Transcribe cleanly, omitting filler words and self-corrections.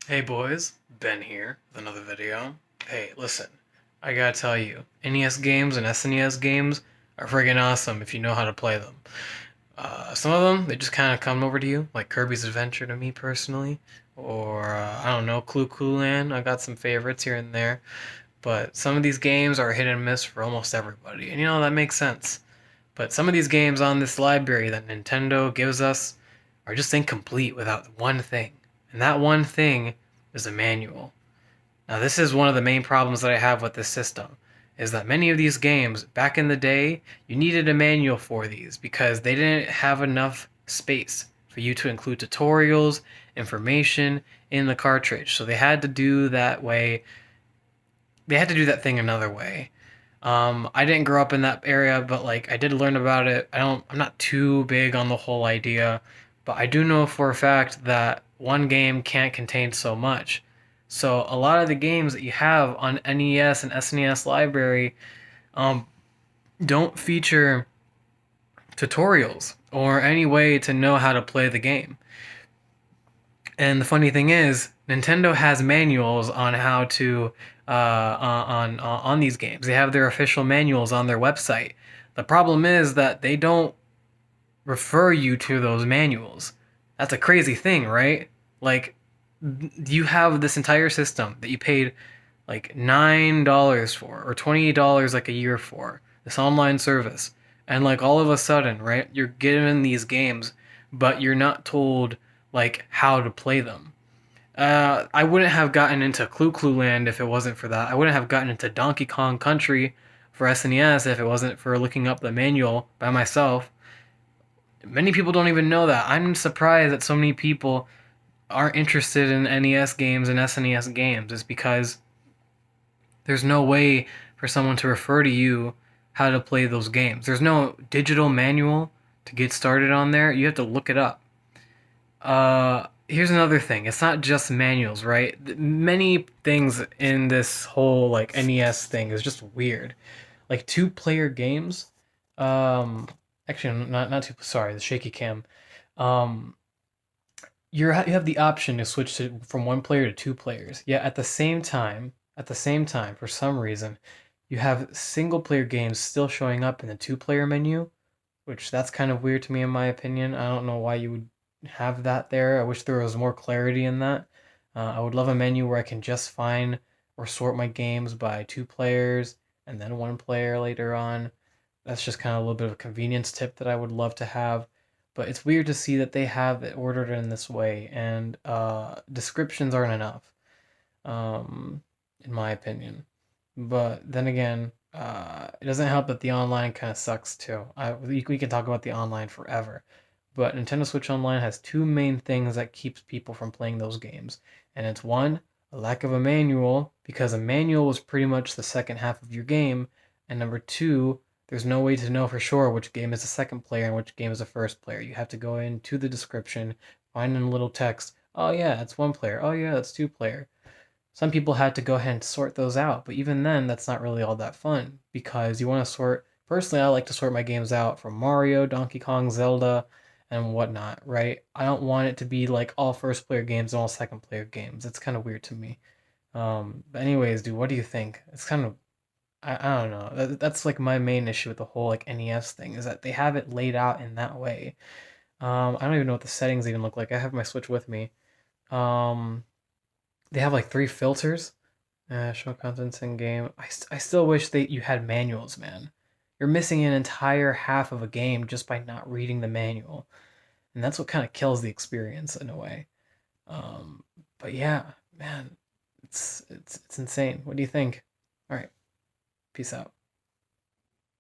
Hey boys, Ben here with another video. Hey, listen, I gotta tell you, NES games and SNES games are friggin' awesome if you know how to play them. Some of them, they just kind of come over to you, like Kirby's Adventure to me personally, or I don't know, Clue Land. I got some favorites here and there, but some of these games are hit and miss for almost everybody, and that makes sense. But some of these games on this library that Nintendo gives us are just incomplete without one thing. And that one thing is a manual. Now, this is one of the main problems that I have with this system is that many of these games back in the day, you needed a manual for these because they didn't have enough space for you to include tutorials, information in the cartridge. So they had to do that way. They had to do that thing another way. I didn't grow up in that area, but like I did learn about it. I'm not too big on the whole idea, but I do know for a fact that one game can't contain so much. So a lot of the games that you have on NES and SNES library um, don't feature tutorials or any way to know how to play the game. And the funny thing is, Nintendo has manuals on how to on these games. They have their official manuals on their website. The problem is that they don't refer you to those manuals. That's a crazy thing, right? Like you have this entire system that you paid like $9 for or $20 like a year for this online service, and like all of a sudden, right, you're given these games, but you're not told like how to play them. I wouldn't have gotten into Clue Land if it wasn't for that. I wouldn't have gotten into Donkey Kong Country for SNES if it wasn't for looking up the manual by myself. Many people don't even know that. I'm surprised that so many people aren't interested in NES games and SNES games. Is because there's no way for someone to refer to you how to play those games. There's no digital manual to get started on there. You have to look it up. Here's another thing. It's not just manuals, right? Many things in this whole like NES thing is just weird. Like two-player games. Um, actually, not two. Sorry, the shaky cam. Um, you have the option to switch to from one player to two players. Yet at the same time, for some reason, you have single player games still showing up in the two-player menu, which that's kind of weird to me in my opinion. I don't know why you would have that there. I wish there was more clarity in that. I would love a menu where I can just find or sort my games by two players and then one player later on. That's just kind of a little bit of a convenience tip that I would love to have. But it's weird to see that they have it ordered in this way, and descriptions aren't enough, um, in my opinion. But then again, it doesn't help that the online kind of sucks too. We can talk about the online forever, but Nintendo Switch Online has two main things that keeps people from playing those games, and it's one, a lack of a manual because a manual was pretty much the second half of your game, and number two, there's no way to know for sure which game is the second player and which game is the first player. You have to go into the description, find in a little text. Oh yeah, it's one player. Oh yeah, it's two player. Some people had to go ahead and sort those out, but even then, that's not really all that fun because you want to sort. Personally, I like to sort my games out from Mario, Donkey Kong, Zelda, and whatnot, right? I don't want it to be like all first player games and all second player games. It's kind of weird to me. But anyways, dude, what do you think? It's kind of I don't know. That's like my main issue with the whole like NES thing is that they have it laid out in that way. I don't even know what the settings even look like. I have my Switch with me. Um, they have like three filters. Show contents in game. I still wish that you had manuals, man. You're missing an entire half of a game just by not reading the manual, and that's what kind of kills the experience in a way. Um, but yeah, man, it's insane. What do you think? All right, peace out.